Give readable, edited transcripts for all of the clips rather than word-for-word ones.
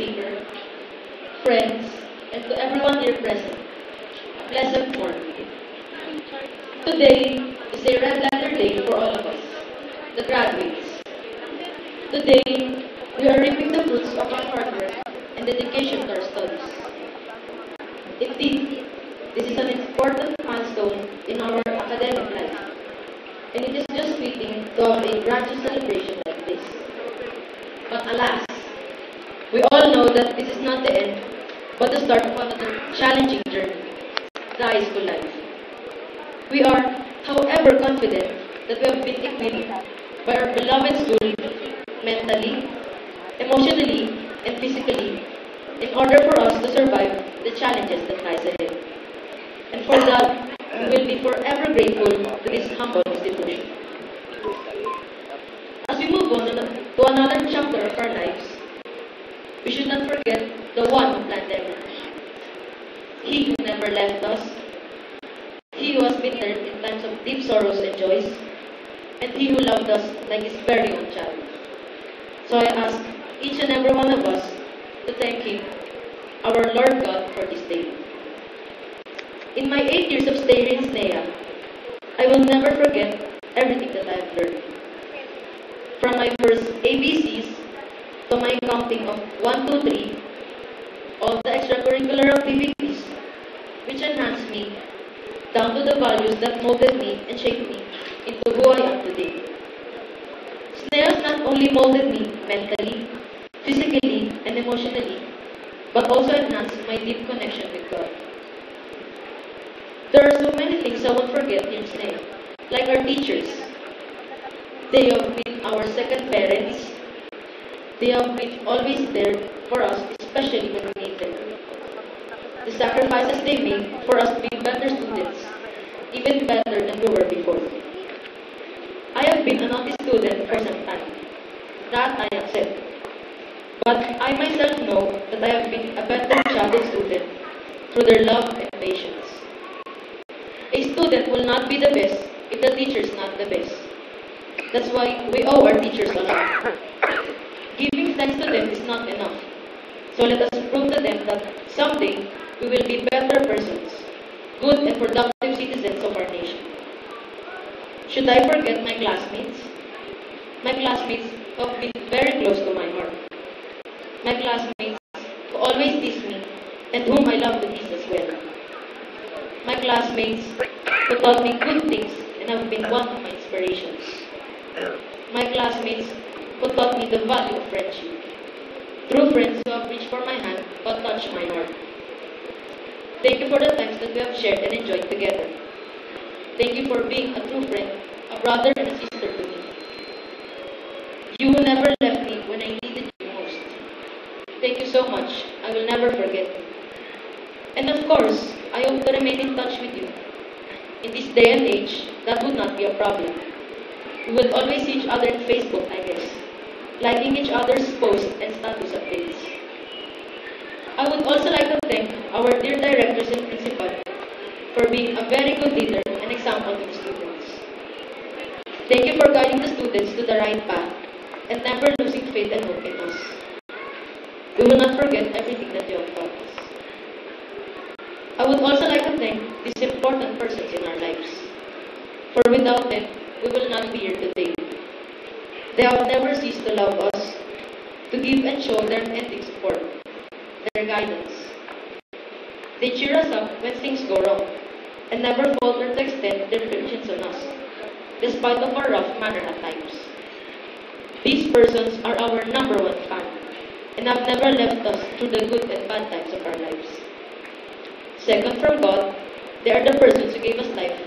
speaker, friends, and to everyone here present, a pleasant morning. Today is a red letter day for all of us, the graduates. Today, we are reaping the fruits of our hard work and dedication to our studies. Indeed, this is an important milestone in our academic life, and it is just fitting to have a graduate celebration like this. But alas, we all know that this is not the end, but the start of another challenging journey, the high school life. We are, however, confident that we have been equipped by our beloved school mentally, emotionally, and physically in order for us to survive the challenges that lies ahead. And for that, we will be forever grateful to this humble institution. As we move on to another chapter of our lives, we should not forget the one who planned everything. He who never left us, he who has been there in times of deep sorrows and joys, and he who loved us like his very own child. So I ask each and every one of us to thank him, our Lord God, for this day. In my 8 years of stay in SNEA, I will never forget everything that I have learned. From my first ABCs to my counting of 1, 2, 3, all the extracurricular activities which enhanced me down to the values that molded me and shaped me into who I am today. SNEA has not only molded me mentally, physically, and emotionally, but also enhanced my deep connection with God. There are so many things I won't forget in SNEA, like our teachers. They have been our second parents. They have been always there for us, especially when we need them. The sacrifices they made for us to be better students, even better than we were before. I have been a naughty student for some time. That I accept. But I myself know that I have been a better child and student through their love and patience. A student will not be the best if the teacher is not the best. That's why we owe our teachers a lot. Giving thanks to them is not enough. So let us prove to them that someday we will be better persons, good and productive citizens of our nation. Should I forget my classmates? My classmates have been very close to my heart. My classmates who always tease me and whom I love to tease as well. My classmates who taught me good things and have been one of my inspirations. My classmates who taught me the value of friendship. True friends who have reached for my hand but touched my heart. Thank you for the times that we have shared and enjoyed together. Thank you for being a true friend, a brother and a sister to me. You who never left me when I needed you most. Thank you so much. I will never forget. And of course, I hope to remain in touch with you. In this day and age, that would not be a problem. We would always see each other in Facebook, I guess, liking each other's posts and status updates. I would also like to thank our dear directors and principal for being a very good leader and example to the students. Thank you for guiding the students to the right path and never losing faith and hope in us. We will not forget everything that you have taught us. I would also like to thank these important persons in our lives. For without them, we will not be here today. They have never ceased to love us, to give and show their unending support, their guidance. They cheer us up when things go wrong, and never falter to extend their patience on us, despite of our rough manner at times. These persons are our number one fan, and have never left us through the good and bad times of our lives. Second from God, they are the persons who gave us life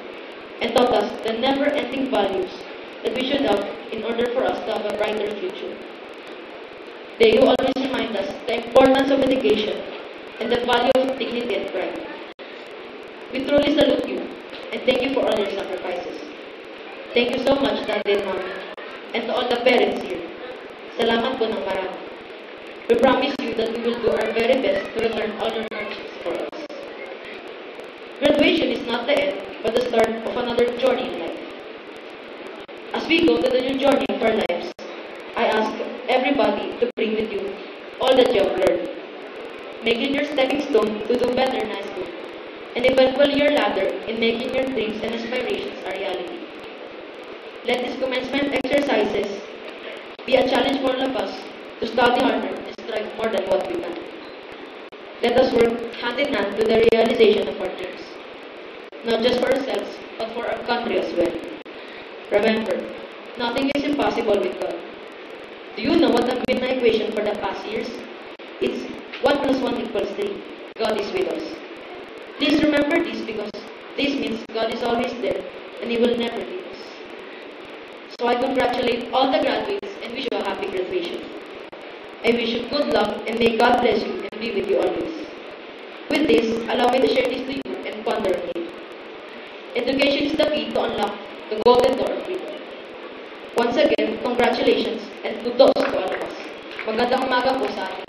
and taught us the never-ending values that we should have in order for us to have a brighter future. They who always remind us the importance of education and the value of dignity and pride. We truly salute you and thank you for all your sacrifices. Thank you so much, Daddy and Mommy, and to all the parents here. Salamat po ng marami. We promise you that we will do our very best to return all your hardships for us. Graduation is not the end, but the start of another journey in life. As we go to the new journey of our lives, I ask everybody to bring with you all that you have learned. Make it your stepping stone to do better in high school, and eventually your ladder in making your dreams and aspirations a reality. Let these commencement exercises be a challenge for all of us to study harder and strive more than what we can. Let us work hand in hand to the realization of our dreams, not just for ourselves, but for our country as well. Remember, nothing is impossible with God. Do you know what have been my equation for the past years? It's 1 plus 1 equals 3. God is with us. Please remember this because this means God is always there and He will never leave us. So I congratulate all the graduates and wish you a happy graduation. I wish you good luck and may God bless you and be with you always. With this, allow me to share this to you and ponder on it. Education is the key to unlock the golden door of freedom. Once again, congratulations and kudos to all of us. Magandang umaga po sa atin.